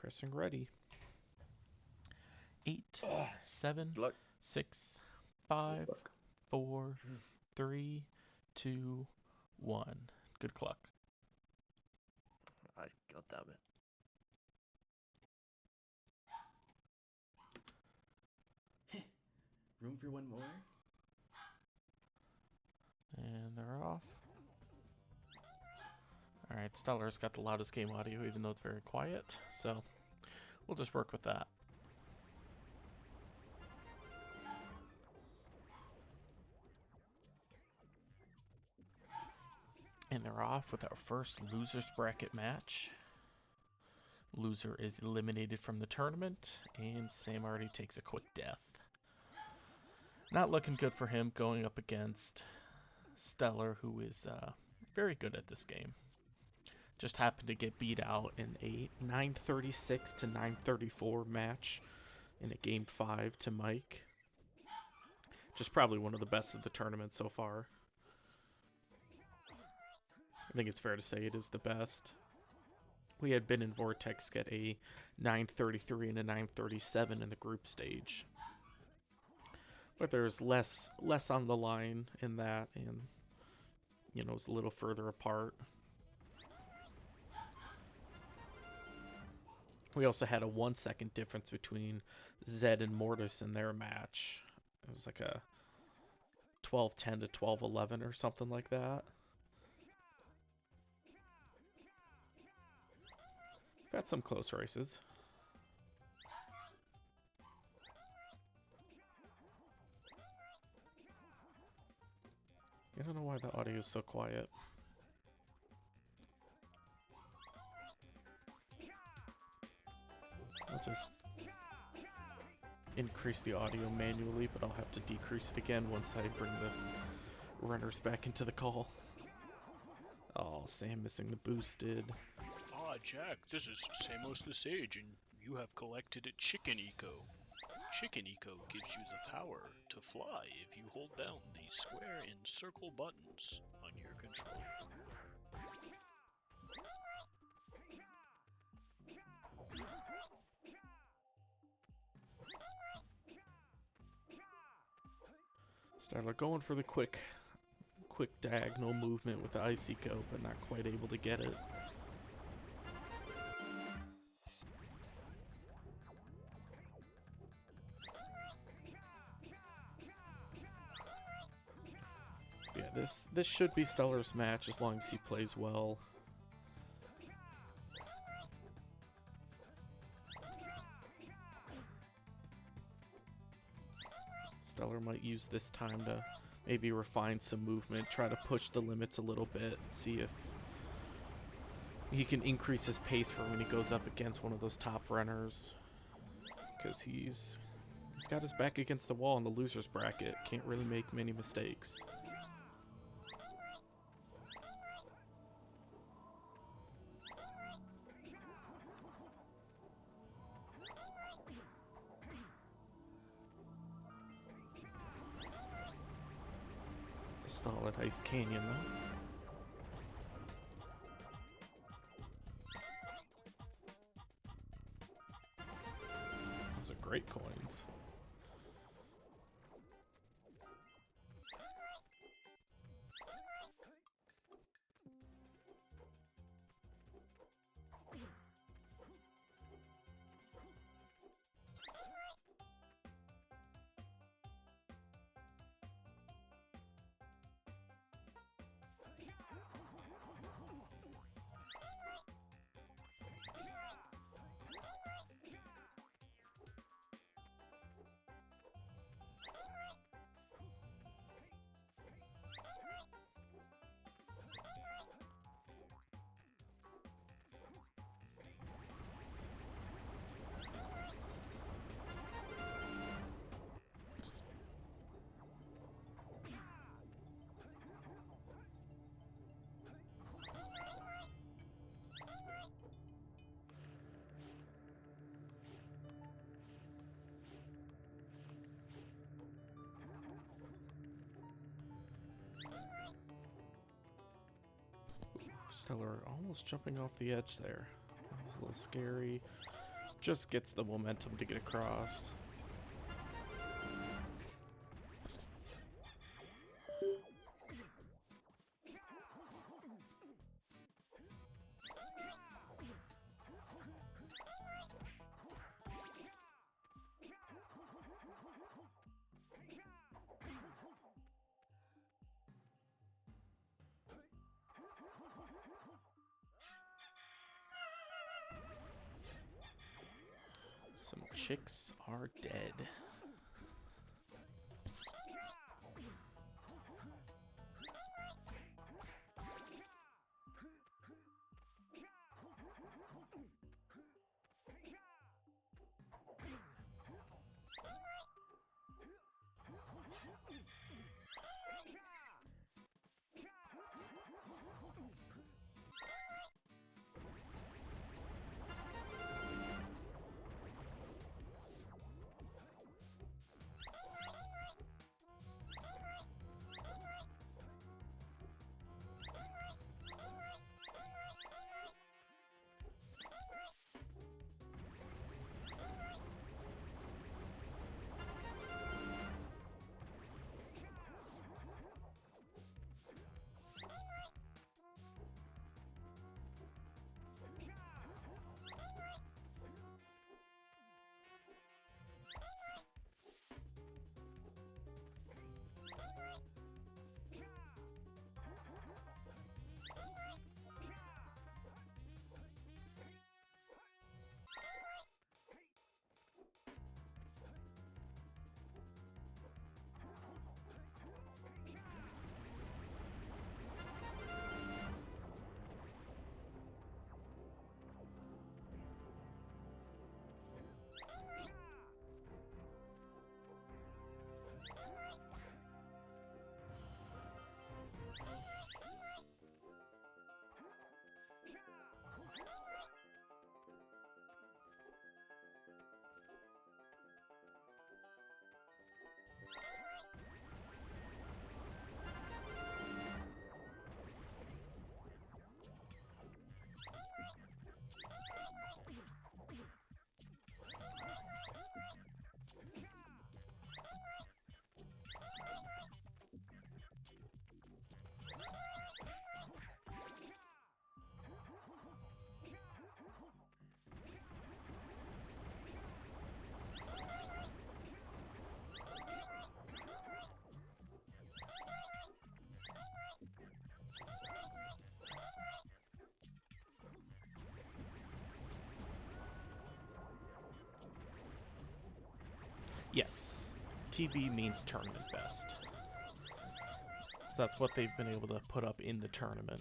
Pressing ready. 8, 7, Good luck. 6, 5, Good luck. 4, 3, 2, 1. Good luck. God damn it. Room for one more? And they're off. Alright, Stellar's got the loudest game audio, even though it's very quiet, so we'll just work with that. And they're off with our first loser's bracket match. Loser is eliminated from the tournament, and Sam already takes a quick death. Not looking good for him going up against Stellar, who is very good at this game. Just happened to get beat out in a 936 to 934 match in a game 5 to Mike. Just probably one of the best of the tournament so far. I think it's fair to say it is the best. We had been in Vortex get a 933 and a 937 in the group stage. But there's less on the line in that, and you know, it's a little further apart. We also had a 1 second difference between Zed and Mortis in their match. It was like a 12-10 to 12-11 or something like that. We've had some close races. I don't know why the audio is so quiet. I'll just increase the audio manually, but I'll have to decrease it again once I bring the runners back into the call. Oh, Sam missing the boosted. Ah, Jack, this is Samos the Sage, and you have collected a Chicken Eco. Chicken Eco gives you the power to fly if you hold down the square and circle buttons on your controller. Styler going for the quick diagonal movement with the Ice Eco, but not quite able to get it. Yeah, this should be Stellar's match as long as he plays well. Stellar might use this time to maybe refine some movement, try to push the limits a little bit, see if he can increase his pace for when he goes up against one of those top runners. Because he's got his back against the wall in the loser's bracket, can't really make many mistakes. It's a solid Ice Canyon though. Those are great coins. Stellar almost jumping off the edge there. That was a little scary. Just gets the momentum to get across. Some chicks are dead. Yes, TB means tournament best. So that's what they've been able to put up in the tournament.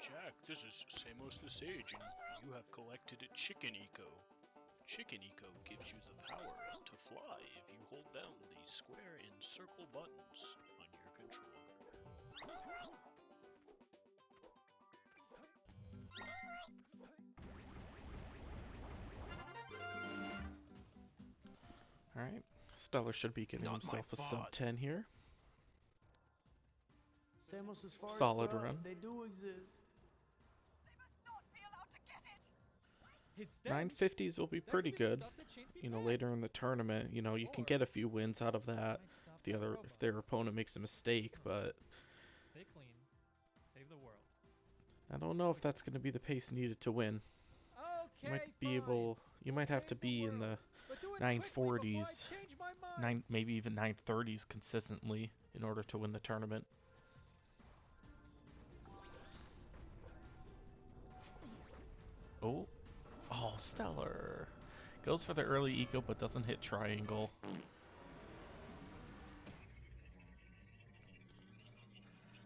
Jack, this is Samos the Sage, and you have collected a Chicken Eco. Chicken Eco gives you the power to fly if you hold down the square and circle buttons on your controller. Alright, Stellar should be getting himself a sub 10 here. Samos as far Solid as run. They do exist. 950s will be pretty good. You know, later in the tournament, you know, you can get a few wins out of that if their opponent makes a mistake, but Stay clean. Save the world. I don't know if that's going to be the pace needed to win. You might be able, You might have to be in the 940s, maybe even 930s consistently in order to win the tournament. Oh, Stellar. Goes for the early eco, but doesn't hit triangle.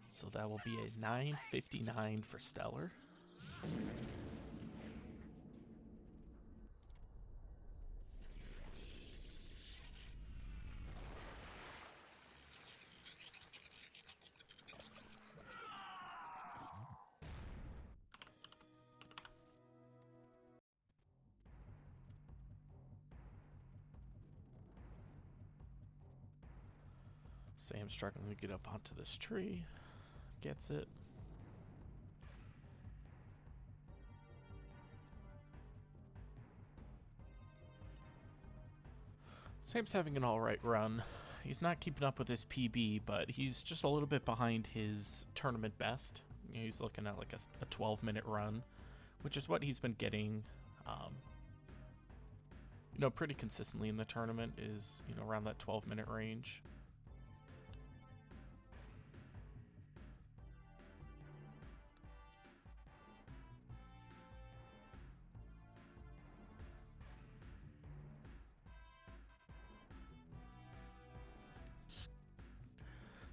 So that will be a 959 for Stellar. Sam's struggling to get up onto this tree. Gets it. Sam's having an alright run. He's not keeping up with his PB, but he's just a little bit behind his tournament best. You know, he's looking at like a 12-minute run, which is what he's been getting, you know, pretty consistently in the tournament, is, you know, around that 12-minute range.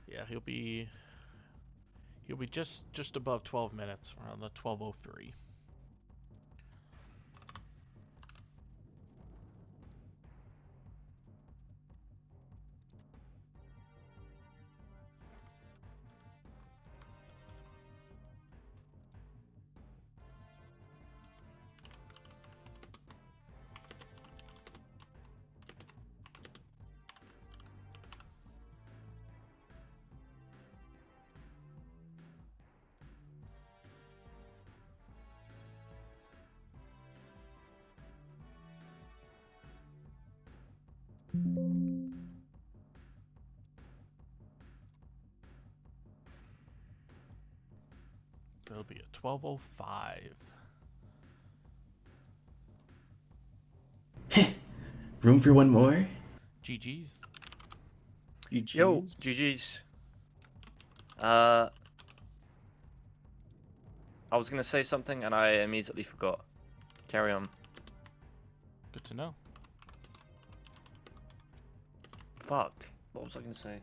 Yeah, he'll be just above 12 minutes, around the 12:03. There'll be a 12:05. Room for one more? GG's. Yo, GG's. I was gonna say something and I immediately forgot. Carry on. Good to know. Fuck. What was I gonna say?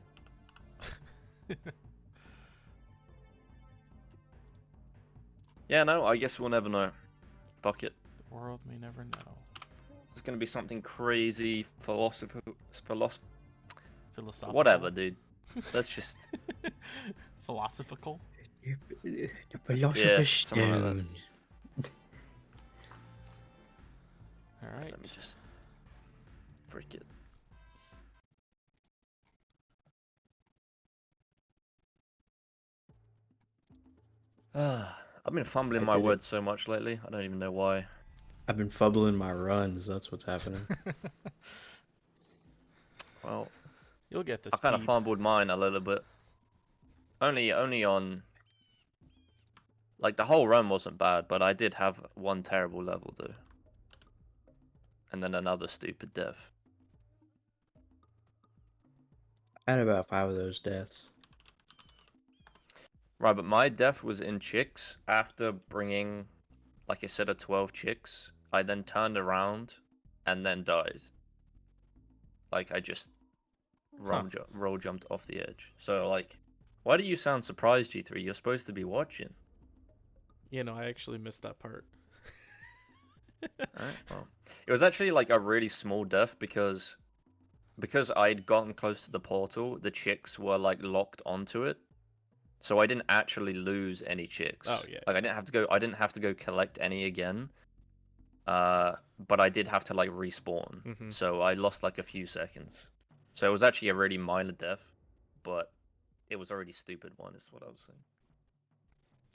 Yeah, no, I guess we'll never know. Fuck it. The world may never know. It's gonna be something crazy, philosophical. Philosophical. Whatever, dude. Let's just. Philosophical. The Philosopher's something like that. Stone. All right. Let me just. Freak it. I've been fumbling my words so much lately. I don't even know why. I've been fumbling my runs. That's what's happening. Well, You'll get this. I kind of fumbled mine a little bit. Only on. Like the whole run wasn't bad, but I did have one terrible level though, and then another stupid death. I had about 5 of those deaths. Right, but my death was in chicks. After bringing, like a set of 12 chicks, I then turned around and then died. Like, I just roll jumped off the edge. So, like, why do you sound surprised, G3? You're supposed to be watching. You know, I actually missed that part. Alright, well. It was actually, like, a really small death because I'd gotten close to the portal, the chicks were, like, locked onto it. So I didn't actually lose any chicks. Oh yeah. Like I didn't have to go collect any again. But I did have to like respawn. Mm-hmm. So I lost like a few seconds. So it was actually a really minor death, but it was a really stupid one, is what I was saying.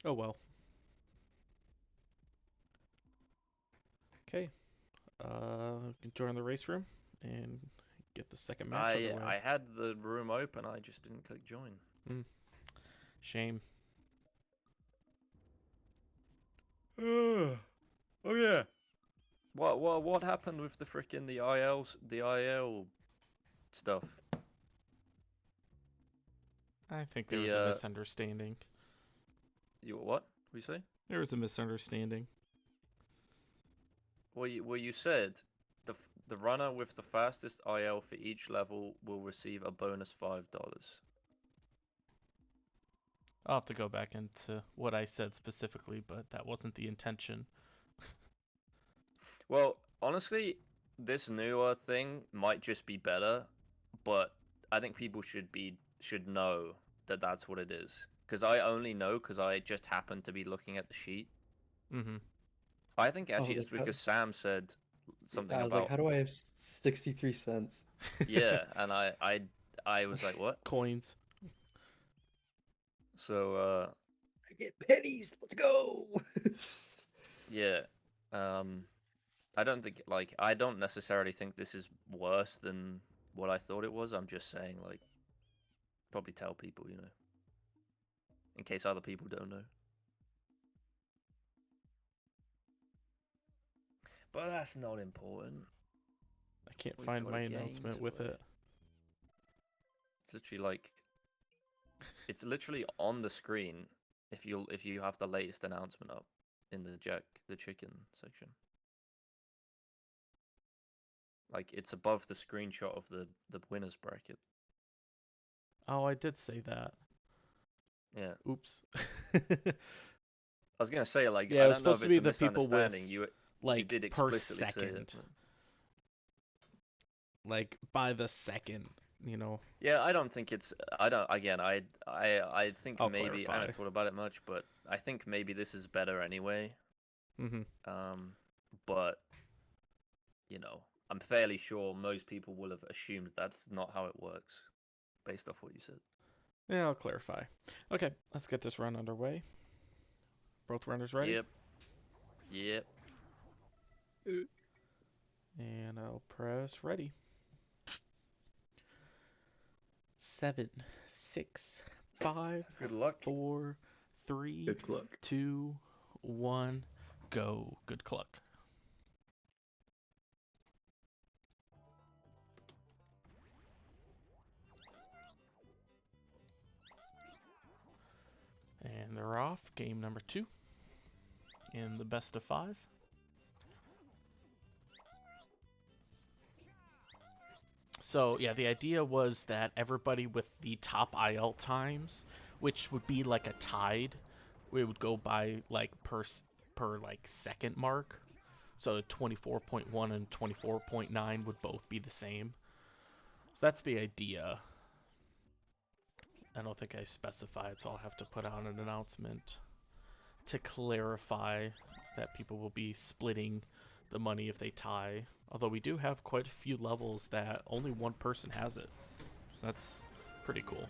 Oh well. Okay. Join the race room and get the second match underway. I had the room open, I just didn't click join. Shame. Oh yeah. What happened with the frickin' the IL stuff? I think there was a The misunderstanding. you what? What you say? There was a misunderstanding. Well, you said the runner with the fastest IL for each level will receive a bonus $5. I'll have to go back into what I said specifically, but that wasn't the intention. Well, honestly, this newer thing might just be better, but I think people should know that that's what it is. Because I only know because I just happened to be looking at the sheet. Mm-hmm. I think I was actually it's like, because Sam said something I was like, about how do I have 63 cents? yeah, and I was like, what? Coins. So I get pennies. Let's go. yeah, I don't think I don't necessarily think this is worse than what I thought it was. I'm just saying probably tell people, in case other people don't know. But that's not important. I can't We've find got my a game announcement to with play. it. It's literally it's literally on the screen if you have the latest announcement up in the chicken section. Like it's above the screenshot of the winners bracket. Oh, I did say that. Yeah. Oops. I was gonna say Yeah, I it was don't know supposed if to it's be a the people with misunderstanding. You like did per explicitly say it. second. Like by the second, you know. Yeah, I don't think it's. I don't. Again, I think I'll maybe I clarify. haven't thought about it much, but I think maybe this is better anyway. Mm-hmm. But I'm fairly sure most people will have assumed that's not how it works, based off what you said. Yeah, I'll clarify. Okay, let's get this run underway. Both runners ready? Yep. Yep. And I'll press ready. 7, 6, 5, Good luck. 4, 3, Good luck. 2, 1, go. Good luck. And they're off. Game number 2 in the best of 5. So yeah, the idea was that everybody with the top IL times, which would be like a tide, we would go by like per like second mark. So 24.1 and 24.9 would both be the same. So that's the idea. I don't think I specified, so I'll have to put out an announcement to clarify that people will be splitting the money if they tie. Although we do have quite a few levels that only one person has it. So that's pretty cool.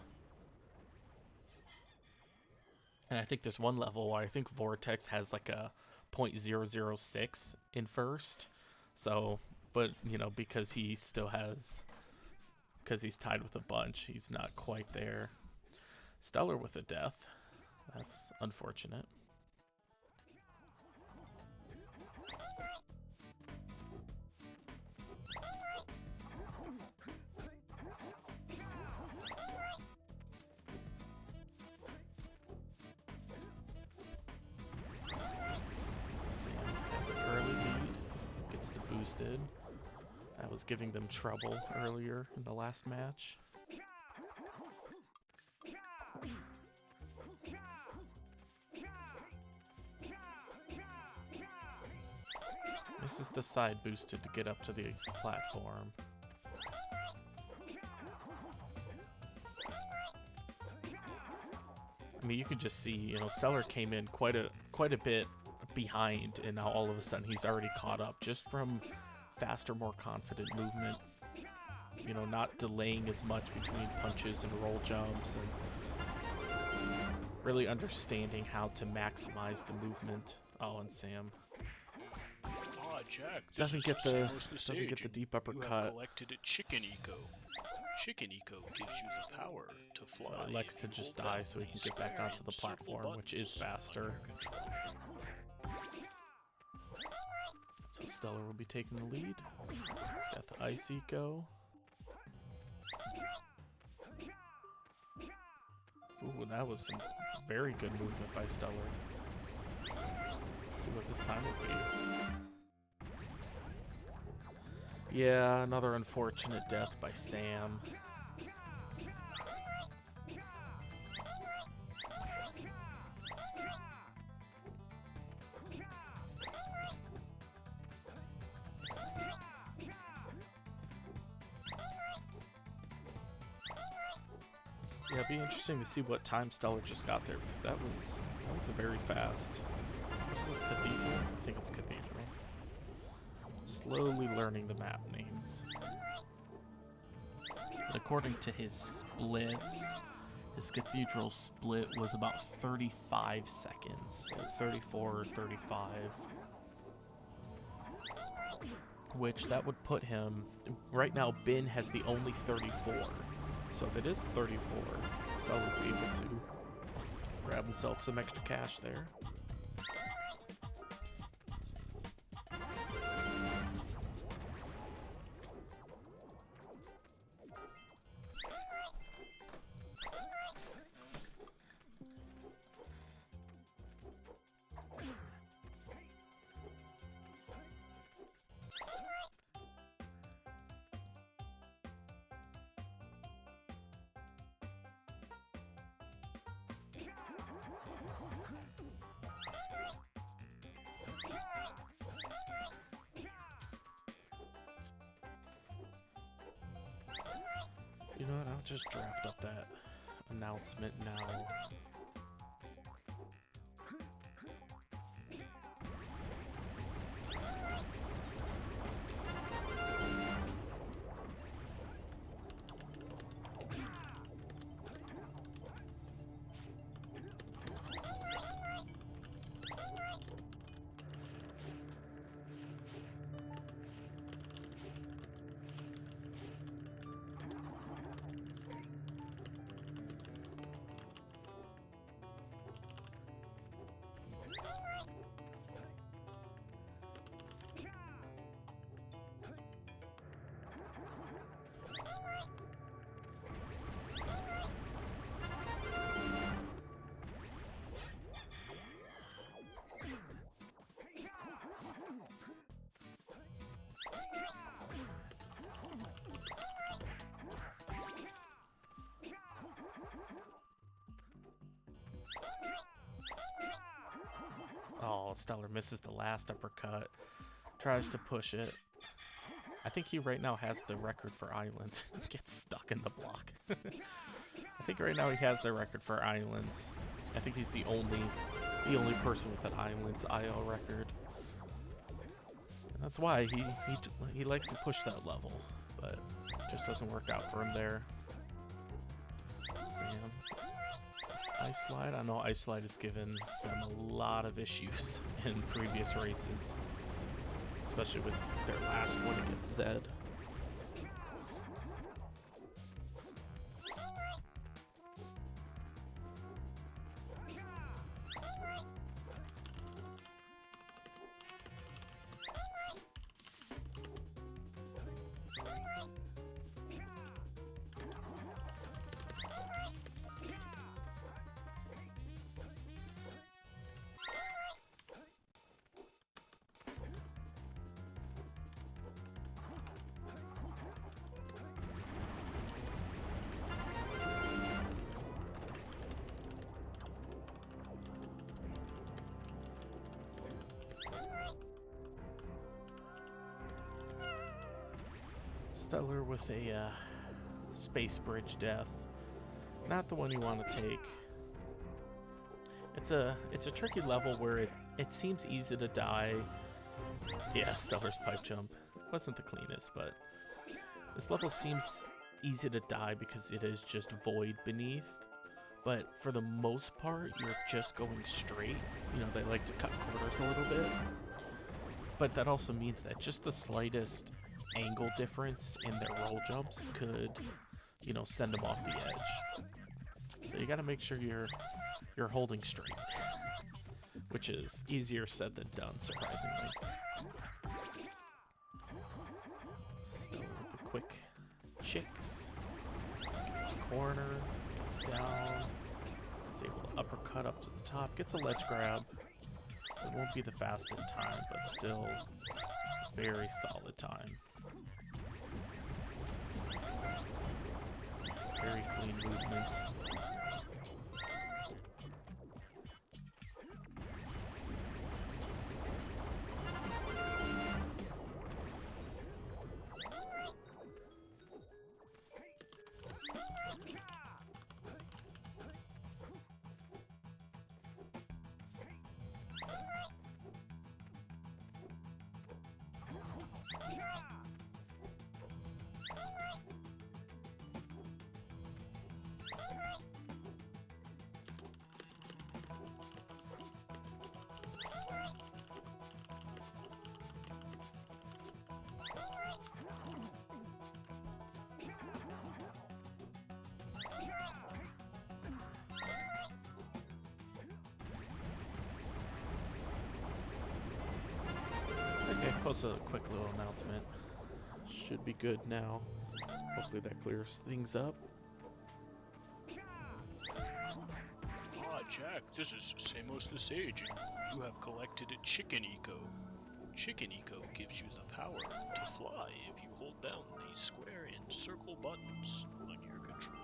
And I think there's one level where I think Vortex has like a 0.006 in first. So, but because he still has, because he's tied with a bunch, he's not quite there. Stellar with a death. That's unfortunate. So Sam has an early lead, gets the boosted. That was giving them trouble earlier in the last match. This is the side boosted to get up to the platform. I mean, you can just see, Stellar came in quite a bit behind, and now all of a sudden he's already caught up just from faster, more confident movement. Not delaying as much between punches and roll jumps, and really understanding how to maximize the movement. Oh, and Sam Jack, this doesn't is get Samos the Sage, deep and you have uppercut. collected Chicken Eco. Chicken Eco gives you the power to fly. So he likes if to you just hold die down so he can the get back square onto the and circle platform, which is buttons faster. under control. So Stellar will be taking the lead. He's got the Ice Eco. Ooh, that was some very good movement by Stellar. See what this time will be. Yeah, another unfortunate death by Sam. Yeah, it'd be interesting to see what time Stellar just got there, because that was a very fast. What's this, Cathedral? I think it's Cathedral. Slowly learning the map names. And according to his splits, his Cathedral split was about 35 seconds, so 34 or 35. Which that would put him, right now Bin has the only 34. So if it is 34, Stellar will be able to grab himself some extra cash there. You know what, I'll just draft up that announcement now. Oh, Stellar misses the last uppercut. Tries to push it. I think he right now has the record for islands. Gets stuck in the block. I think right now he has the record for islands. I think he's the only person with an islands IO record. And that's why he likes to push that level, but it just doesn't work out for him there. Sam. Ice Slide? I know Ice Slide has given them a lot of issues in previous races. Especially with their last one against Zed. Stellar with a space bridge death. Not the one you want to take. It's a tricky level where it seems easy to die. Yeah, Stellar's pipe jump wasn't the cleanest, but this level seems easy to die because it is just void beneath. But for the most part, you're just going straight. You know, they like to cut corners a little bit. But that also means that just the slightest angle difference in their roll jumps could, you know, send them off the edge. So you gotta make sure you're holding straight. Which is easier said than done, surprisingly. quick chicks. Gets the corner, gets down, is able to uppercut up to the top, gets a ledge grab. So it won't be the fastest time, but still very solid time. Very clean movement. Okay, post a quick little announcement. Should be good now. Hopefully that clears things up. Ah, Jack, this is Samos the Sage, and you have collected Chicken Eco. Chicken Eco gives you the power to fly if you hold down the square and circle buttons on your controller.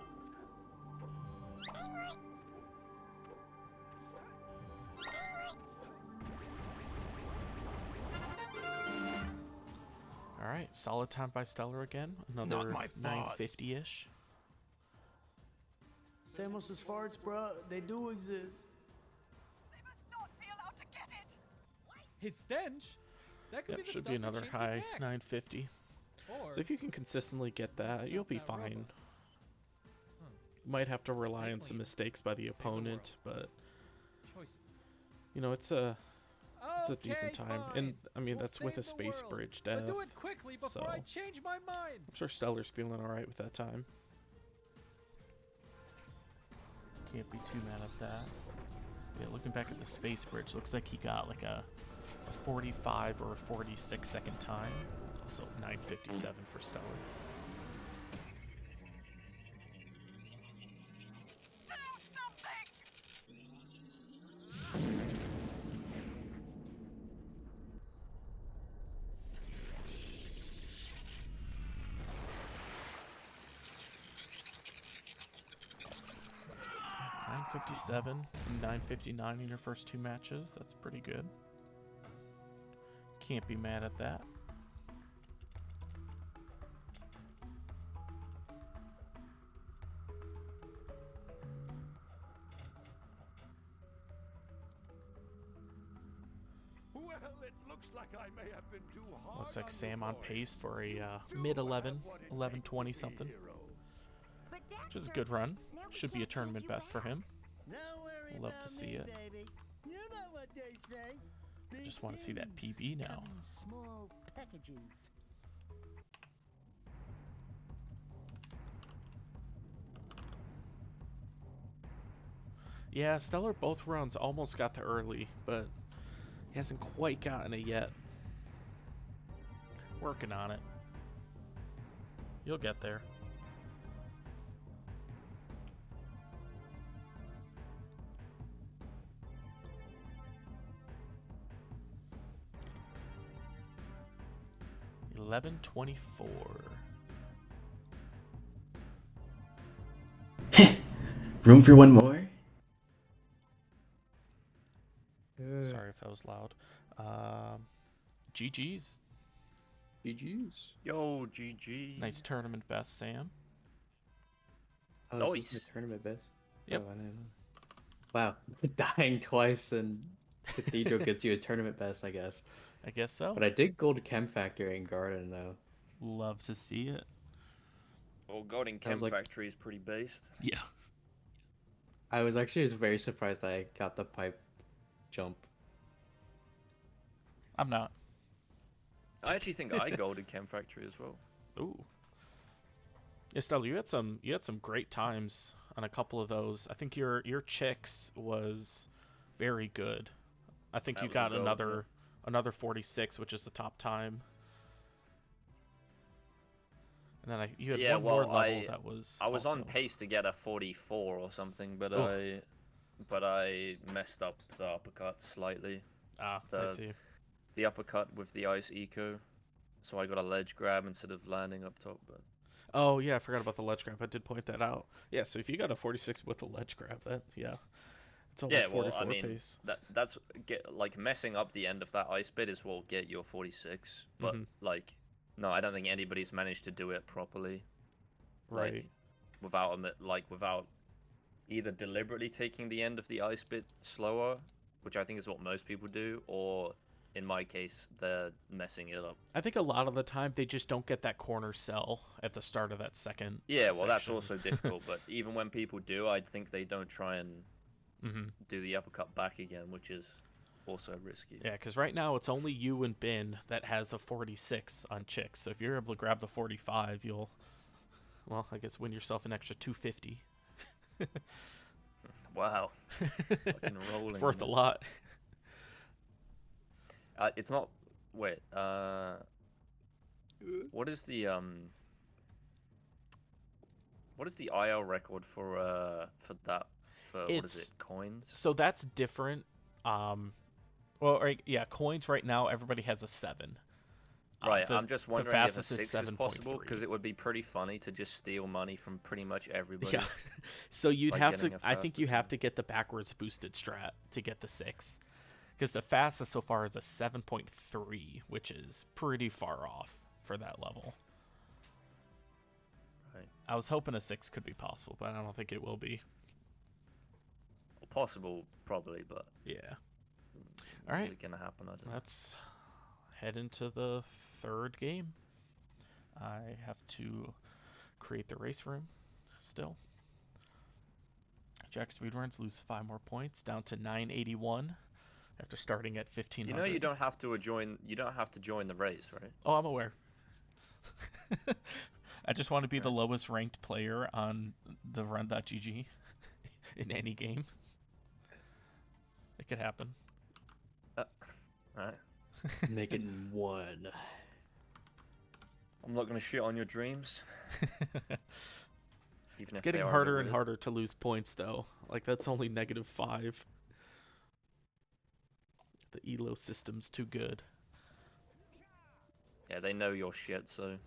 Alright, solid time by Stellar again. Another 950-ish. Samos's farts, bruh, they do exist. They must not be allowed to get it. His stench. That could Yep, be the should stuff be that another changed your high neck. 950. Or So if you can consistently get that, Stuff you'll be that robot. fine. You might have to rely Stay on some clean. mistakes by the the opponent, but choices. you know, it's a Okay, decent time. fine. And I mean, We'll that's with a save the space world, bridge But death. do it quickly before I so- change my mind. I'm sure Stellar's feeling alright with that time. Can't be too mad at that. Yeah, looking back at the space bridge, looks like he got like a 45 or a 46 second time. So 957 for Stellar. Do something! 957 and 959 in your first two matches. That's pretty good. Can't be mad at that. Well, it looks like I may have been too hard. Looks like on Sam you on boys. pace for a You mid have 11, what it 11 takes to 20 be something. hero. But Which is a Dexter, good run. now we Should be a can't change tournament you best for back. him. Don't worry Love about to see me, it. baby. You know what they say. I just want to see that Big PB things now. come in small packages. Yeah, Stellar both runs almost got to early, but he hasn't quite gotten it yet. Working on it. You'll get there. $11.24. Room for one more? Sorry if that was loud. GG's. GG's. Yo, GG. Nice tournament best, Sam. Oh, is this Nice. my tournament best? Yep. Oh, I didn't know. Wow. Dying twice and Cathedral gets you a tournament best, I guess. I guess so. But I did gold Chem Factory in Garden, though. Love to see it. Well, Golden I Chem was like- Factory is pretty based. Yeah. I was actually just very surprised I got the pipe jump. I'm not. I actually think I Golden Chem Factory as well. Ooh. Yeah, Stella, you had some great times on a couple of those. I think your chicks was very good. I think That you was a got gold, another 46, which is the top time. And then you had Yeah, one more well, level that was I was on also... pace to get a 44 or something, but Oh. I messed up the uppercut slightly. I The see. the uppercut with the ice eco, so I got a ledge grab instead of landing up top. But Oh, yeah, I forgot about the ledge grab. I did point that out. Yeah, so if you got a 46 with a ledge grab, yeah. It's almost yeah, well, I 44 mean pace. that's like messing up the end of that ice bit is what get your 46. But Mm-hmm. like, no, I don't think anybody's managed to do it properly. Right. Like, without either deliberately taking the end of the ice bit slower, which I think is what most people do, or in my case, they're messing it up. I think a lot of the time they just don't get that corner cell at the start of that second Yeah, well, that's section. also difficult, but even when people do, I think they don't try and Mm-hmm. do the uppercut back again, which is also risky. Yeah, because right now it's only you and Ben that has a 46 on chicks. So if you're able to grab the 45, you'll, well, I guess win yourself an extra 250. Wow. Fucking rolling. It's worth a in it. lot. It's not. Wait. What is the What is the IL record for that? For what is It's- it? Coins. So that's different. Well, yeah, coins right now everybody has a 7. Right. I'm just wondering if a fastest is 6 is possible 7.3. because it would be pretty funny to just steal money from pretty much everybody. Yeah. So you'd by have to. getting a I think you faster have time. to get the backwards boosted strat to get the 6, because the fastest so far is a 7.3, which is pretty far off for that level. Right. I was hoping a 6 could be possible, but I don't think it will be. Well, possible, probably, but Yeah. is All right. it gonna happen? I don't know. Let's head into the third game. I have to create the race room still. Jack speedruns lose 5 more points, down to 981 after starting at 1500. You know, you don't have to join. You don't have to join the race, right? Oh, I'm aware. I just want to be the Right. lowest ranked player on the run.gg in any game. It could happen. Right. Make it 1. I'm not gonna shit on your dreams. Even It's if getting they are harder and weird. harder to lose points, though. Like, that's only -5. The elo system's too good. Yeah, they know your shit, so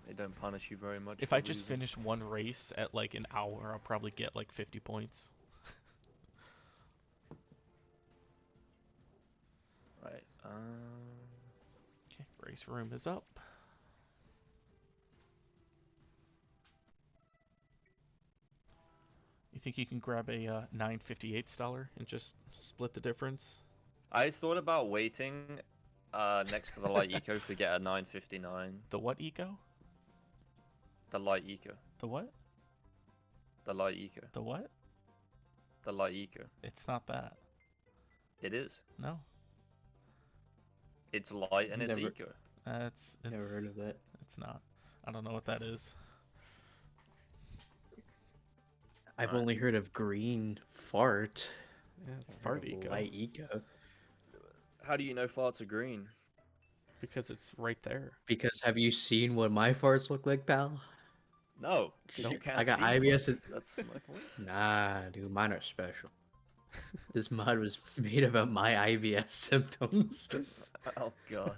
they don't punish you very much. If for I just losing. finish one race at like an hour, I'll probably get like 50 points. Right. Okay, race room is up. You think you can grab a 958 stellar and just split the difference? I thought about waiting next to the light eco to get a 959. The what eco? The light eco. The what? The light eco. The what? The light eco. It's not that. It is. No. It's light and it's Never- eco. It's Never heard of that. It's not. I don't know what that is. I've Alright. only heard of green fart. Yeah, it's Never fart heard of eco. Light eco. How do you know farts are green? Because it's right there. Because have you seen what my farts look like, pal? No, because you Nope. can't I got see IBS farts. That's my point. Nah, dude, mine are special. This mod was made about my IBS symptoms. Oh god.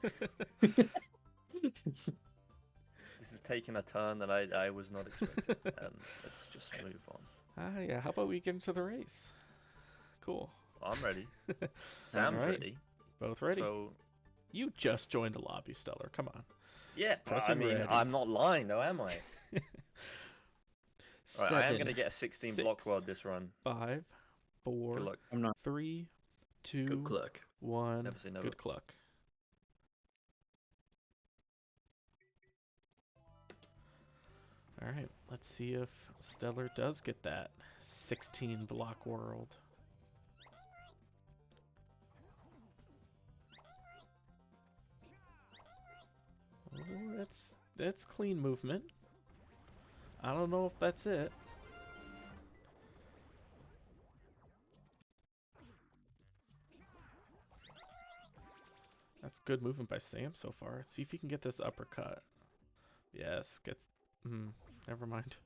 This is taking a turn that I was not expecting. And let's just move on. Yeah, how about we get into the race? Cool. I'm ready. Sam's Alright. ready. Both ready? So You just joined a lobby, Stellar. Come on. yeah, Press I and mean, ready. I'm not lying though, am I? Right, I am 7, gonna get a 16 block 6, world this run. 5, 4, Good luck. I'm not 3, 2, good luck. 1. Never say never. Good luck. Alright, let's see if Stellar does get that 16 block world. Oh, that's clean movement. I don't know if that's it. That's good movement by Sam so far. Let's see if he can get this uppercut. Yes, gets. Never mind.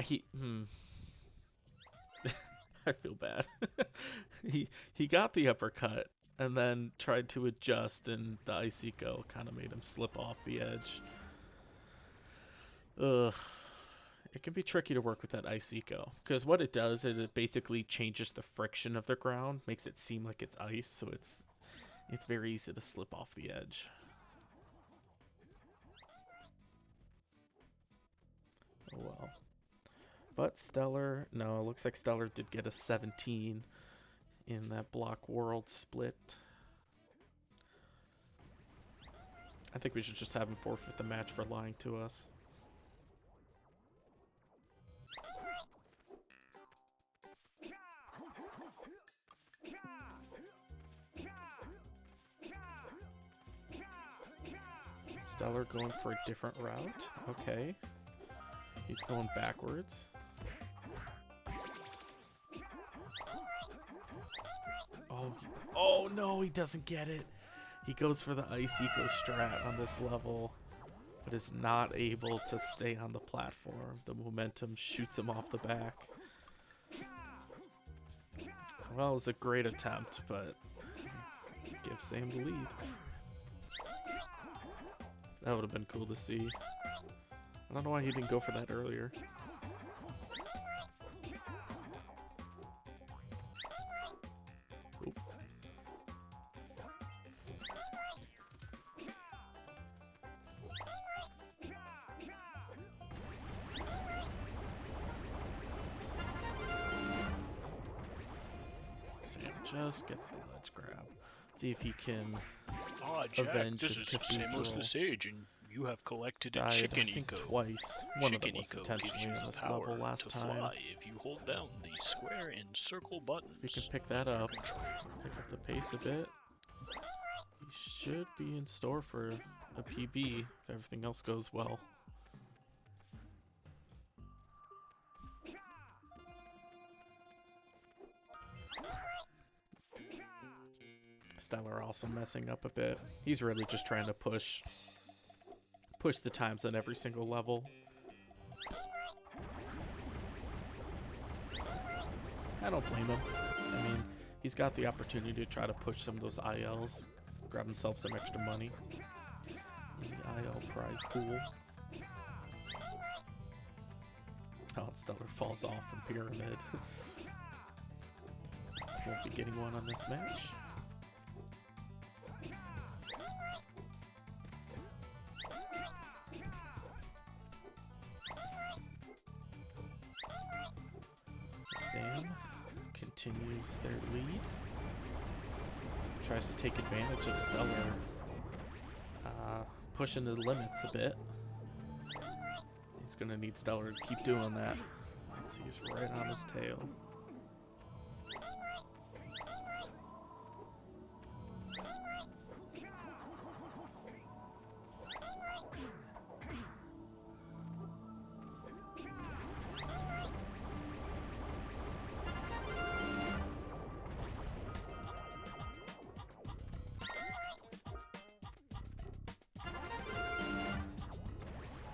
He. I feel bad. he got the uppercut and then tried to adjust, and the Iceco kind of made him slip off the edge. Ugh. It can be tricky to work with that Iceco, because what it does is it basically changes the friction of the ground, makes it seem like it's ice, so it's very easy to slip off the edge. Oh well. But Stellar, no, it looks like Stellar did get a 17 in that block world split. I think we should just have him forfeit the match for lying to us. Stellar going for a different route. Okay. He's going backwards. Oh no, he doesn't get it. He goes for the Ice Eco strat on this level, but is not able to stay on the platform. The momentum shoots him off the back. Well, it was a great attempt, but gives Sam the lead. That would have been cool to see. I don't know why he didn't go for that earlier. Oop. Sam just gets the ledge grab. See if he can Jack, avenge this his is Samos the cathedral. Sage, and you have collected a Died, chicken I think, eco. twice. One of them Chicken was eco gives intentionally you on the this power level last to time. fly if you hold down the square and circle buttons. If he can pick that up, pick up the pace a bit, he should be in store for a PB if everything else goes well. Stellar also messing up a bit. He's really just trying to push the times on every single level. I don't blame him. I mean, he's got the opportunity to try to push some of those ILs, grab himself some extra money in the IL prize pool. Oh, Stellar falls off from Pyramid. Won't be getting one on this match. Sam continues their lead. Tries to take advantage of Stellar pushing the limits a bit. He's gonna need Stellar to keep doing that. He's right on his tail.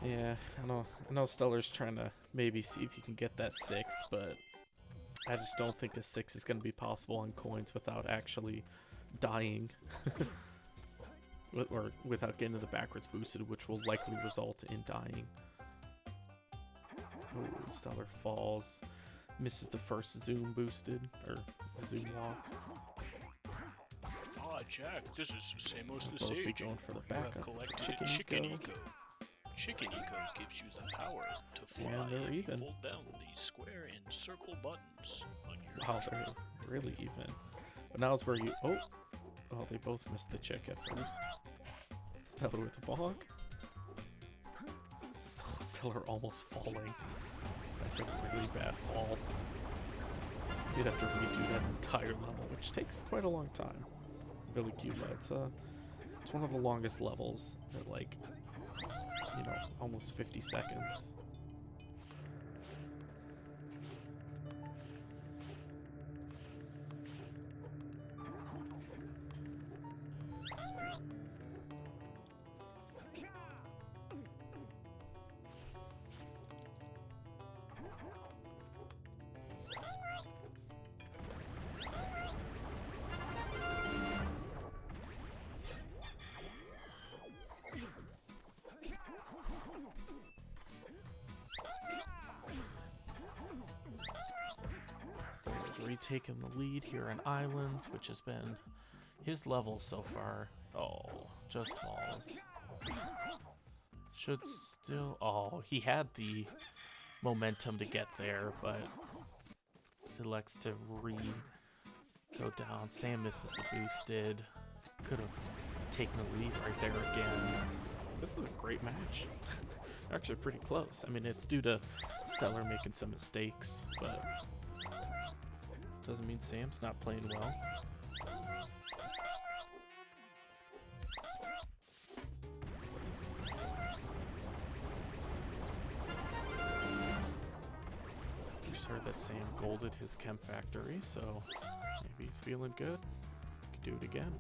Yeah, I know Stellar's trying to maybe see if you can get that 6, but I just don't think a 6 is going to be possible on coins without actually dying. Or without getting the backwards boosted, which will likely result in dying. Oh, Stellar falls. Misses the first zoom boosted, or zoom walk. Jack, this is Samos the Both be Sage. going for the You have backup. collected a chicken eco. Chicken eco gives you the power to fly And they're if even. you hold down the square and circle buttons on your Wow, controller. they're really even. But now it's where you... Oh, they both missed the chick at first. Stellar with the bonk. Stellar almost falling. That's a really bad fall. You'd have to redo that entire level, which takes quite a long time. Really cute, but it's one of the longest levels at, like, you know, almost 50 seconds. taken the lead here on Islands, which has been his level so far. Oh, just falls. Should still... Oh, he had the momentum to get there, but elects to go down. Sam misses the boosted. Could have taken the lead right there again. This is a great match. Actually pretty close. I mean, it's due to Stellar making some mistakes, but doesn't mean Sam's not playing well. Just heard that Sam golded his chem factory, so maybe he's feeling good. Could do it again.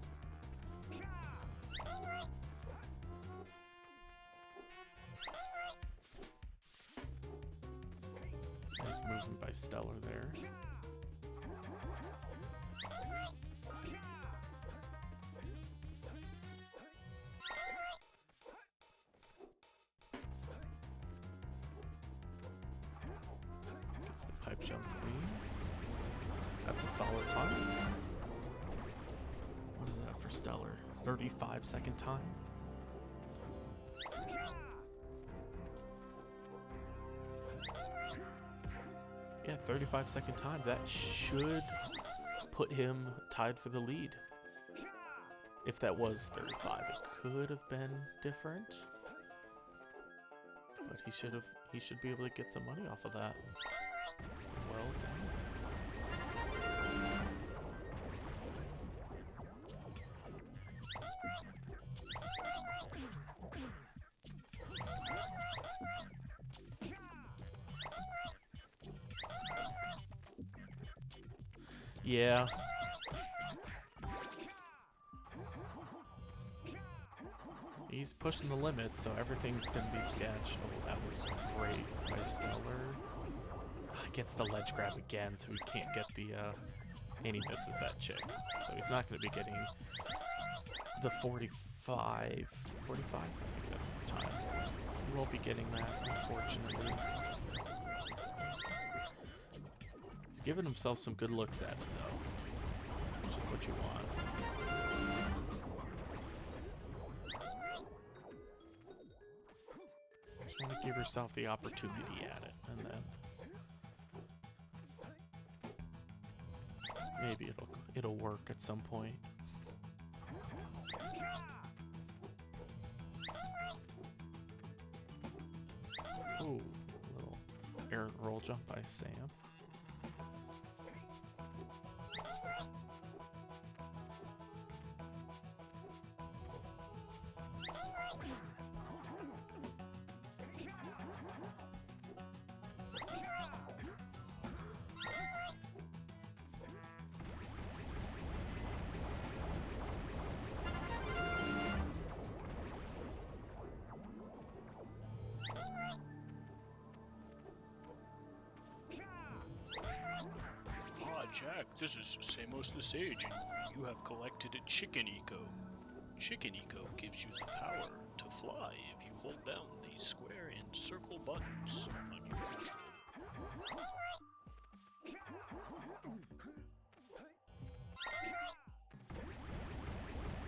Nice movement by Stellar there. Gets the pipe jump clean. That's a solid time. What is that for Stellar? 35-second time? Yeah, 35-second time. That should put him tied for the lead. If that was 35, it could have been different. But he should be able to get some money off of that. Well done. Yeah. He's pushing the limits, so everything's gonna be sketch. Oh, that was great by Stellar. Gets the ledge grab again, so he can't get the, and he misses that chick. So he's not gonna be getting the 45? I think that's the time. He won't be getting that, unfortunately. He's giving himself some good looks at it, though, which is what you want. Just want to give yourself the opportunity at it, and then maybe it'll work at some point. Ooh, little errant roll jump by Sam. Jack, this is Samos the Sage, and you have collected a Chicken Eco. Chicken Eco gives you the power to fly if you hold down the square and circle buttons on your controller.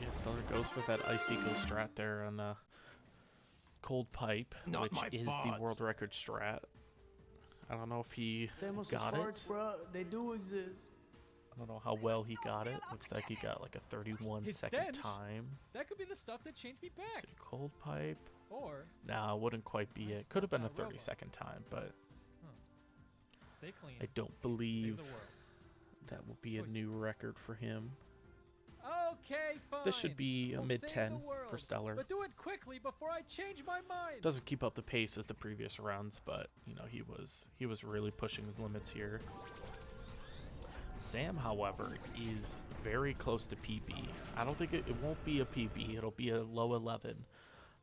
Yeah, Stellar goes for that Ice Eco strat there on Cold Pipe, which is the world record strat. I don't know if he got it. Bro, they do exist. I don't know how well he got it. Looks like he got like a 31-second time. That could be the stuff that changed me back. So Cold Pipe. Or Nah, wouldn't quite be it. Could have been a 30-second time, but stay clean. I don't Save believe the world. that will be a new record for him. Okay, fine. This should be a We'll mid-10 save the world, for Stellar. But do it quickly before I change my mind. Doesn't keep up the pace as the previous runs, but you know, he was really pushing his limits here. Sam, however, is very close to PB. I don't think it won't be a PB. It'll be a low 11,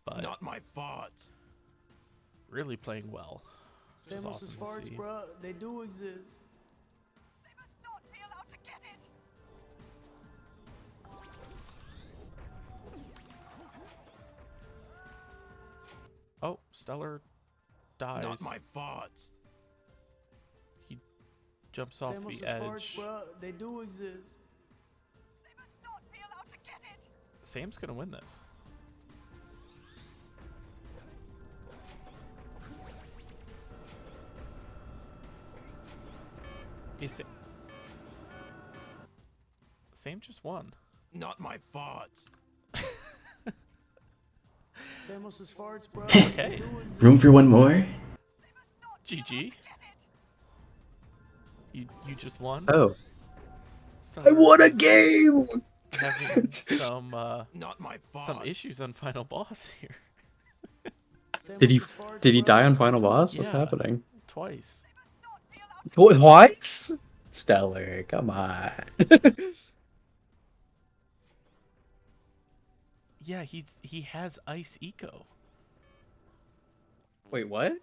but Not my fault. really playing well. Which is awesome to see. Bro, they do exist. They must not be allowed to get it! Oh, Stellar dies. Not my fault. jumps off Samus' the farts, edge. bro, they do exist. They must not be allowed to get it. Sam's gonna win this. Sam just won. Not my farts. Samus' farts, bro. Okay. They do exist. Room for one more? They must not be allowed GG. to get it. You just won. Oh, So I won a we're game. having some Not my farts. some issues on final boss here. did he Samus' farts, did he bro, die on they final do boss? exist. What's Yeah. happening? Twice. They must not be allowed to Twice? Stellar, come on. Yeah, he has Ice Eco. Wait, what?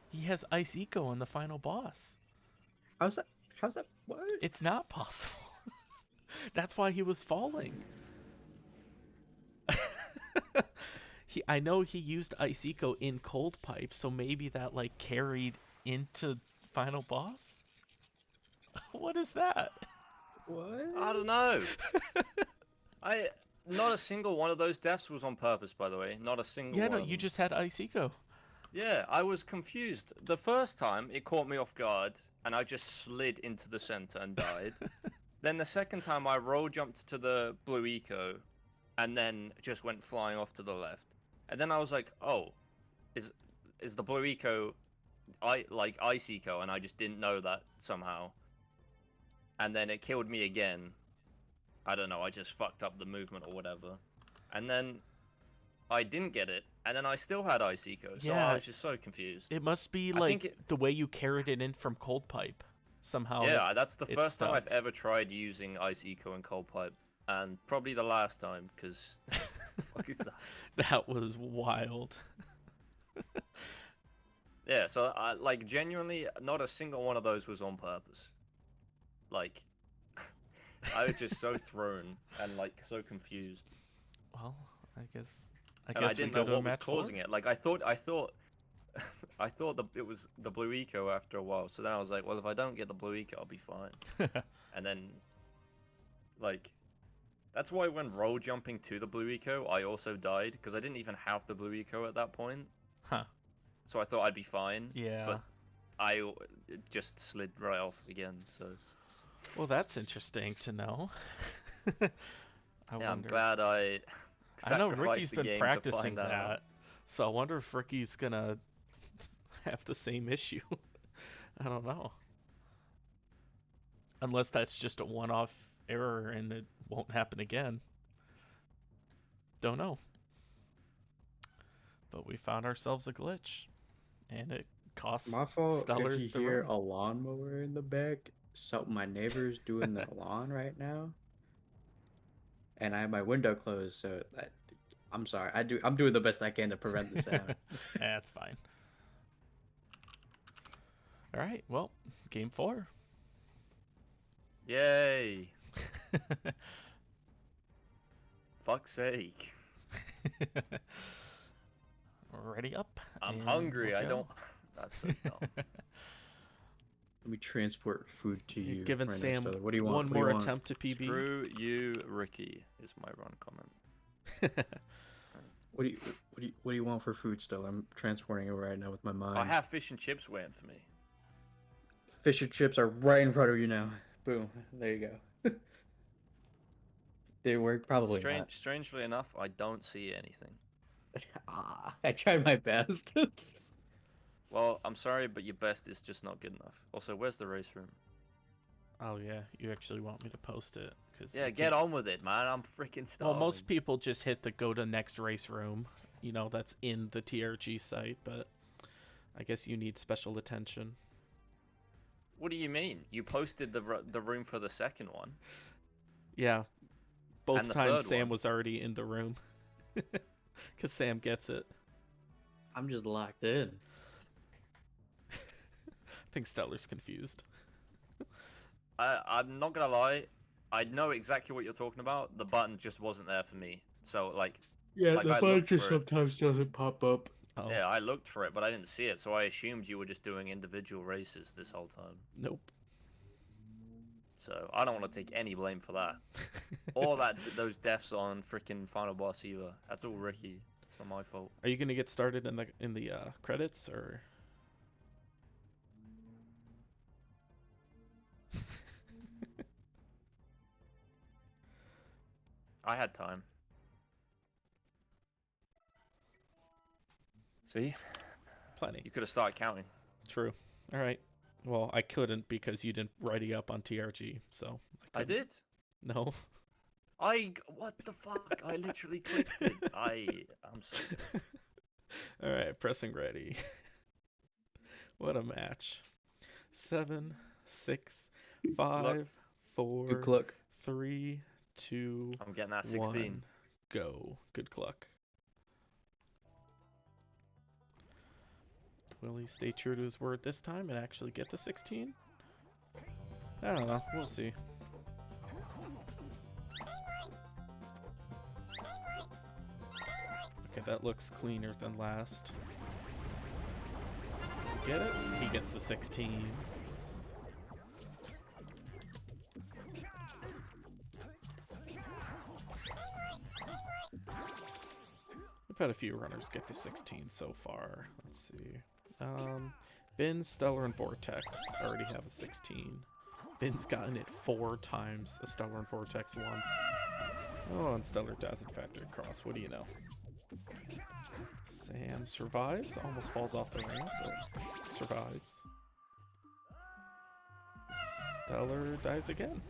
He has Ice Eco in the final boss. How's that? How's that? What? It's not possible. That's why he was falling. I know he used Ice Eco in Cold Pipe, so maybe that like carried into final boss. What is that? What? I don't know. Not a single one of those deaths was on purpose, by the way. Not a single Yeah, one. no, of you them. just had Ice Eco. Yeah, I was confused. The first time, it caught me off guard, and I just slid into the center and died. Then the second time, I roll jumped to the blue eco, and then just went flying off to the left. And then I was like, oh, is the blue eco, like ice eco, and I just didn't know that somehow. And then it killed me again. I don't know, I just fucked up the movement or whatever. And then I didn't get it, and then I still had Ice Eco, so Yeah. I was just so confused. It must be I think like the way you carried it in from Cold Pipe. Somehow. Yeah, that's the it's first time stuck. I've ever tried using Ice Eco and Cold Pipe, and probably the last time, because the fuck is that? That was wild. Yeah, so like genuinely, not a single one of those was on purpose. Like, I was just so thrown and like so confused, Well, I guess and I we didn't go know to a what was match causing it. Like I thought, I thought it was the blue eco after a while. So then I was like, well, if I don't get the blue eco, I'll be fine. And then, like, that's why when roll jumping to the blue eco, I also died because I didn't even have the blue eco at that point. Huh. So I thought I'd be fine. Yeah. But I just slid right off again. So Well, that's interesting to know. I'm wonder. glad I. I know sacrificed Ricky's the been game to practicing find that, out. so I wonder if Ricky's gonna have the same issue. I don't know. Unless that's just a one-off error and it won't happen again. Don't know. But we found ourselves a glitch, and it costs My fault Stellar if you the hear room. a lawnmower in the back. So my neighbor's doing the lawn right now, and I have my window closed. So I'm sorry. I'm doing the best I can to prevent the sound. That's fine. All right. Well, game 4. Yay! Fuck's sake! Ready up. I'm and hungry. we'll I go. don't. That's so dumb. Let me transport food to You're you. giving right now, Sam Stellar. What do you want? one What do you more want? attempt to PB. Screw you, Ricky. Is my run comment. What do you want for food, Stellar? I'm transporting it right now with my mind. I have fish and chips waiting for me. Fish and chips are right in front of you now. Boom. There you go. Did it work? Probably not. Strangely enough, I don't see anything. I tried my best. Well, I'm sorry, but your best is just not good enough. Also, where's the race room? Oh yeah, you actually want me to post it? Cause Yeah, you get can't- on with it, man. I'm freaking Well, starving. most people just hit the go to next race room. You know, that's in the TRG site, but I guess you need special attention. What do you mean? You posted the room for the second one. Yeah, both And the times third Sam one. was already in the room. Cause Sam gets it. I'm just locked in. I think Stellar's confused. I'm not gonna lie. I know exactly what you're talking about. The button just wasn't there for me. So like, Yeah, Like, I looked for it. sometimes doesn't pop up. Oh, yeah, I looked for it, but I didn't see it. So I assumed you were just doing individual races this whole time. nope. So I don't want to take any blame for that. Or those deaths on freaking final boss either. That's all Ricky. It's not my fault. Are you gonna get started in the credits or? I had time. See? Plenty. You could have started counting. True. All right. Well, I couldn't because you didn't write it up on TRG, so I did. No. What the fuck? I literally clicked it. I'm so pissed. All right, pressing ready. What a match. 7, 6, 5, 4, Good luck. 3, 2, I'm getting that 16. 1, go. Good luck. Will he stay true to his word this time and actually get the 16? I don't know. We'll see. Okay, that looks cleaner than last. Get it? He gets the 16. We've had a few runners get the 16 so far. Let's see. Bin, Stellar, and Vortex already have a 16. Bin's gotten it 4 times. A Stellar and Vortex once. Oh, and Stellar doesn't factor across. What do you know? Sam survives. Almost falls off the ramp, but survives. Stellar dies again.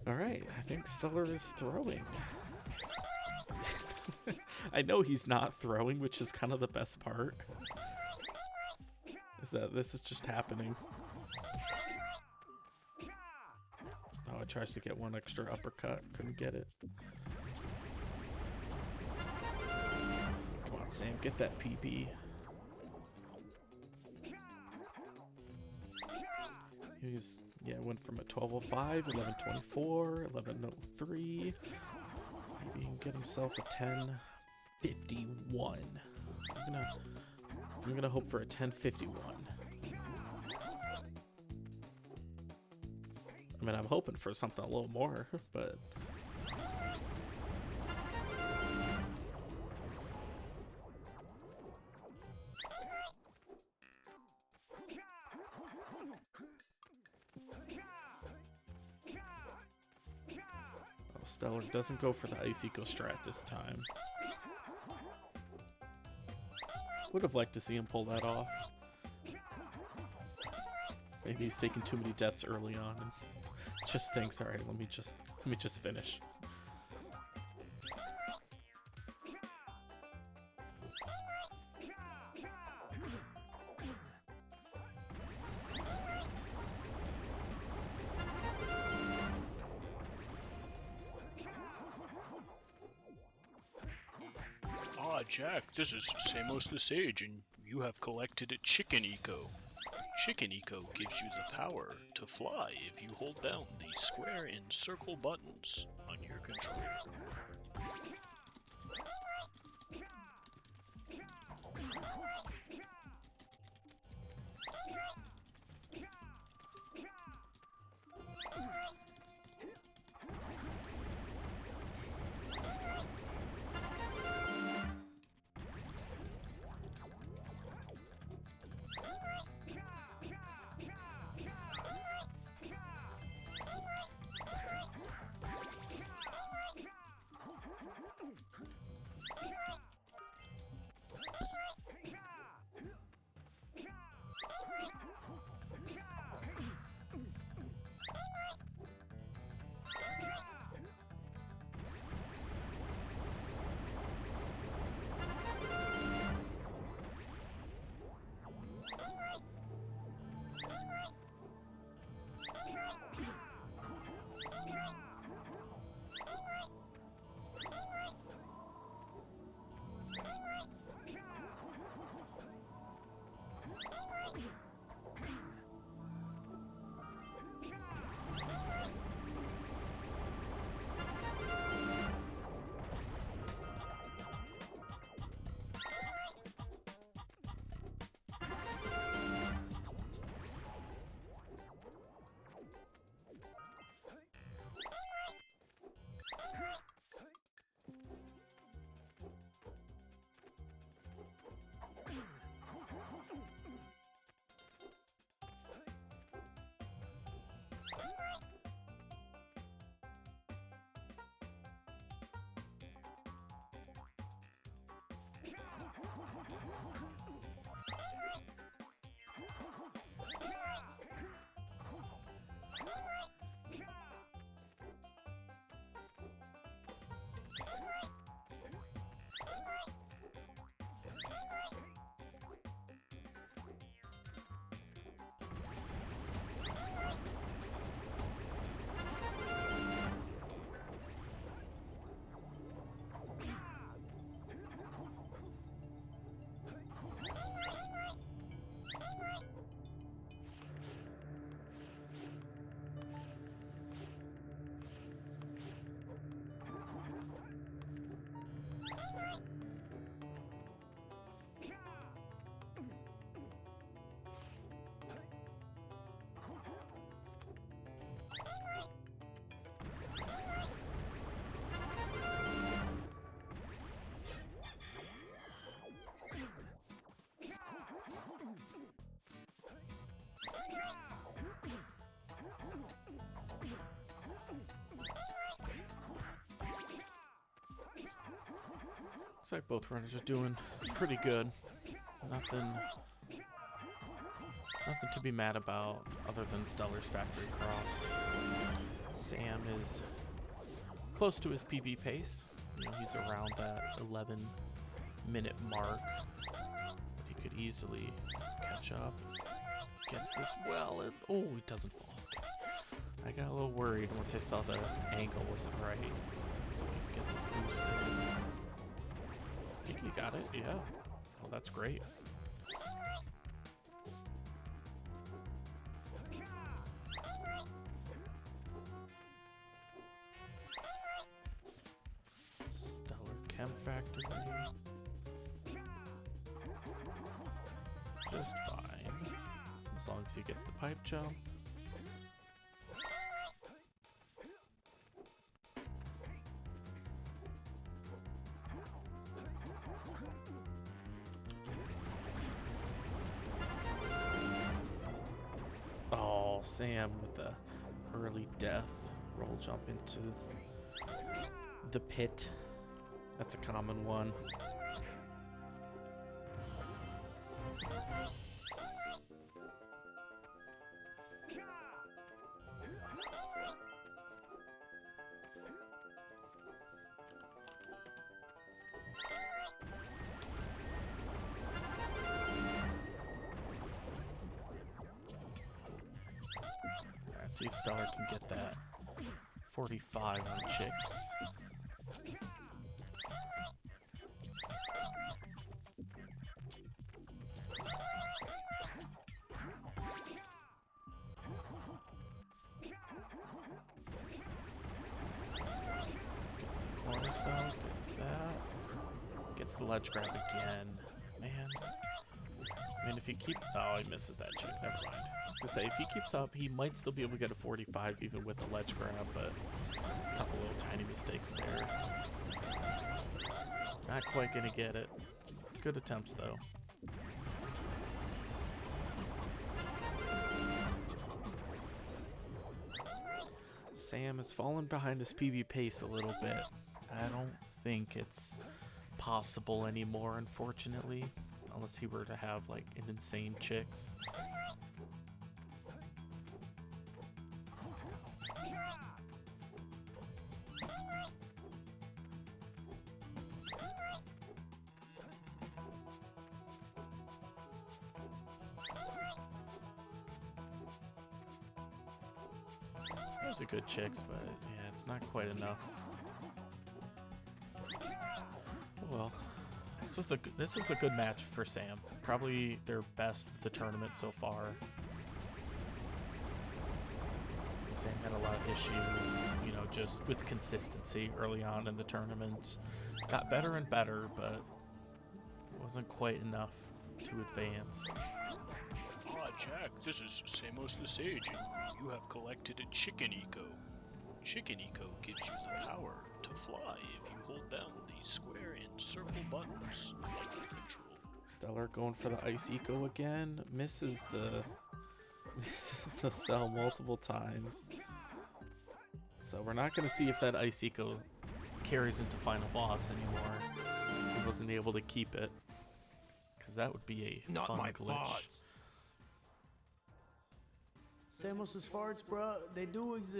Alright, I think Stellar is throwing. I know he's not throwing, which is kind of the best part. Is that this is just happening. Oh, it tries to get one extra uppercut. Couldn't get it. Come on, Sam, get that PP. He's, yeah, went from a 12:05, 11:24, 11:03. Maybe he can get himself a 10:51. I'm gonna hope for a 10:51. I mean, I'm hoping for something a little more, but oh, Stellar doesn't go for the Ice Eco strat this time. Would have liked to see him pull that off. Maybe he's taking too many deaths early on and just thinks, all right, let me just finish. Ah, Jack, this is Samos the Sage, and you have collected a Chicken Eco. Chicken Eco gives you the power to fly if you hold down the square and circle buttons on your controller. Looks like both runners are doing pretty good. Nothing to be mad about other than Stellar's Factory Cross. Sam is close to his PB pace. You know, he's around that 11-minute mark. He could easily catch up. Gets this well, and oh, he doesn't fall. I got a little worried once I saw the angle wasn't right. See if he can get this boosted. I think he got it, yeah. Well, that's great. Stellar Chem Factory. Just fine. As long as he gets the pipe jump. Oh, Sam with the early death. Roll jump into the pit. That's a common one. See if Stellar can get that 45 on Chicks. Gets the corner stop, gets that. Gets the ledge grab again. Man. I mean, if he keeps... Oh, he misses that chick. Never mind. I was gonna say, if he keeps up, he might still be able to get a 45 even with the ledge grab, but a couple little tiny mistakes there. Not quite gonna get it. It's good attempts, though. Sam has fallen behind his PB pace a little bit. I don't think it's possible anymore, unfortunately. Unless he were to have, like, an insane Chicks. Those are good Chicks, but yeah, it's not quite enough. Well. This was a good match for Sam. Probably their best of the tournament so far. Sam had a lot of issues, you know, just with consistency early on in the tournament. Got better and better, but it wasn't quite enough to advance. Ah, Jack, this is Samos the Sage, and you have collected a Chicken Eco. Chicken Eco gives you the power to fly if you hold down the square and circle buttons like your control. Stellar going for the Ice Eco again. Misses the cell multiple times. So we're not going to see if that Ice Eco carries into final boss anymore. He wasn't able to keep it. Because that would be a fun glitch. Samos's farts, bruh, they do exist.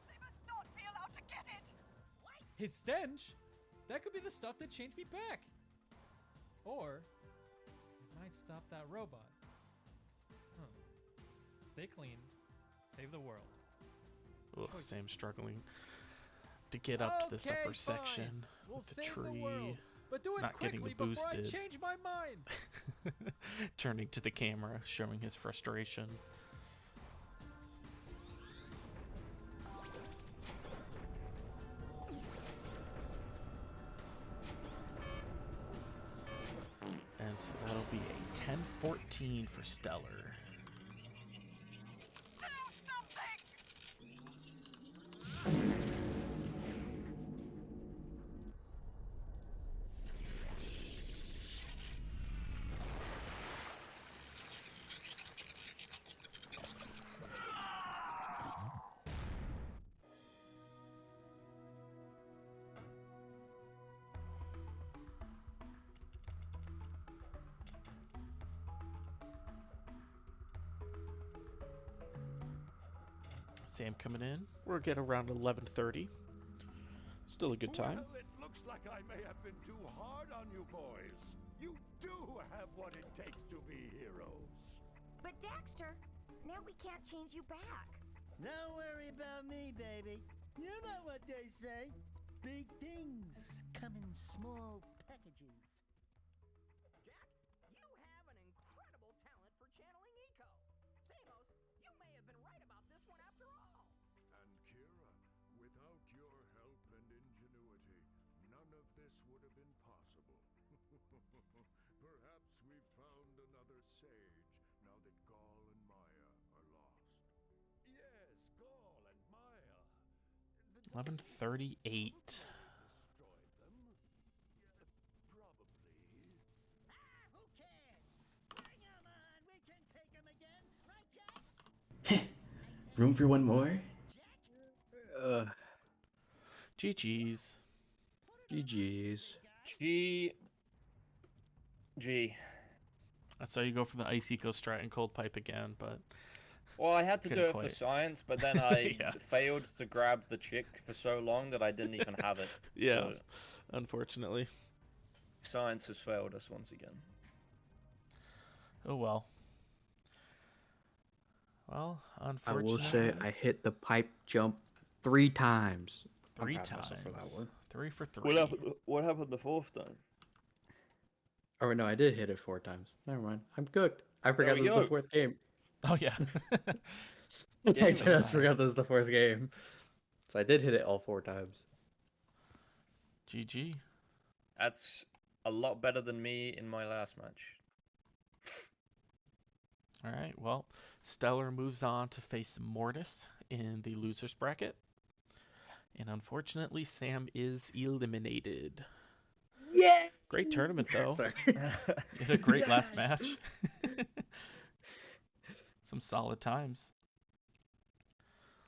They must not be allowed to get it! His stench? That could be the stuff that changed me back. Or it might stop that robot. Huh. Stay clean. Save the world. Ugh, Sam's struggling to get up to this upper section We'll with the save tree. the world, but do it Not getting quickly the before I boosted. change my mind. Turning to the camera, showing his frustration. And so that'll be a 10-14 for Stellar. Do something! Sam coming in. We'll get around 11:30. Still a good time. Well, it looks like I may have been too hard on you boys. You do have what it takes to be heroes. But Daxter, now we can't change you back. Don't worry about me, baby. You know what they say. Big things come in small packages. Jack, you have an incredible talent for channeling Eco. Samos, you may have been right about this one after all. And Kira, without your help and ingenuity, none of this would have been possible. Perhaps we've found another sage now that Gaul and Maya are lost. Yes, Gaul and Maya. 11:38. Destroyed them? Probably. Who cares? Bring 'em on. We can take 'em again. Right, Jack? Room for one more? GG's. GG's. G. I saw you go for the Ice Eco Strat and Cold Pipe again, but Well, I had to Couldn't do it quite. for science, but then I Yeah. failed to grab the chick for so long that I didn't even have it. yeah, So unfortunately. science has failed us once again. Oh well. Well, I unfortunately. will say I hit the pipe jump 3 times. I'm 3 proud of myself for that times. one. 3 for 3. What happened the fourth time? Oh no, I did hit it 4 times. Never mind. I'm cooked. I forgot we this was go. the 4th game. Oh yeah. I Game just over. forgot this was the 4th game. So I did hit it all 4 times. GG. That's a lot better than me in my last match. All right. Well, Stellar moves on to face Mortis in the losers bracket. And unfortunately, Sam is eliminated. Yeah. Great tournament though. Sorry. You had a great last Yes! match. Some solid times.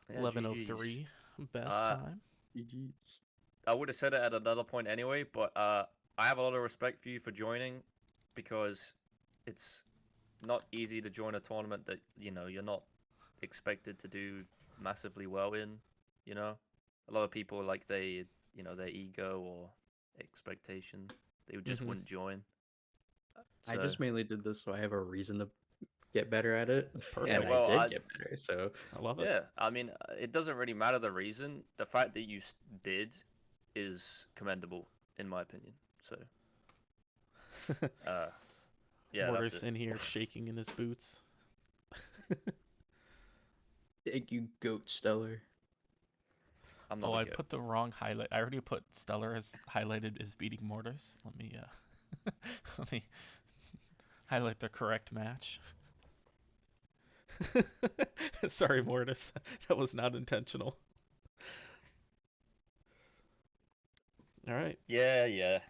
Yeah, 11:03 best Uh, time. GG's. I would have said it at another point anyway, but I have a lot of respect for you for joining because it's not easy to join a tournament that, you know, you're not expected to do massively well in, you know? A lot of people, like, they, you know, their ego or expectation, they just Mhm. wouldn't join. I So- just mainly did this so I have a reason to get better at it. Perfect. And well, I I- did get better, so I love it. Yeah, I mean, it doesn't really matter the reason. The fact that you did is commendable, in my opinion. So, yeah, Mortar's that's it. in here shaking in his boots. thank you, Goat Stellar. I'm not Oh, a I goat. put the wrong highlight. I already put Stellar as highlighted as beating Mortis. Let me let me highlight the correct match. Sorry, Mortis. That was not intentional. All right. Yeah.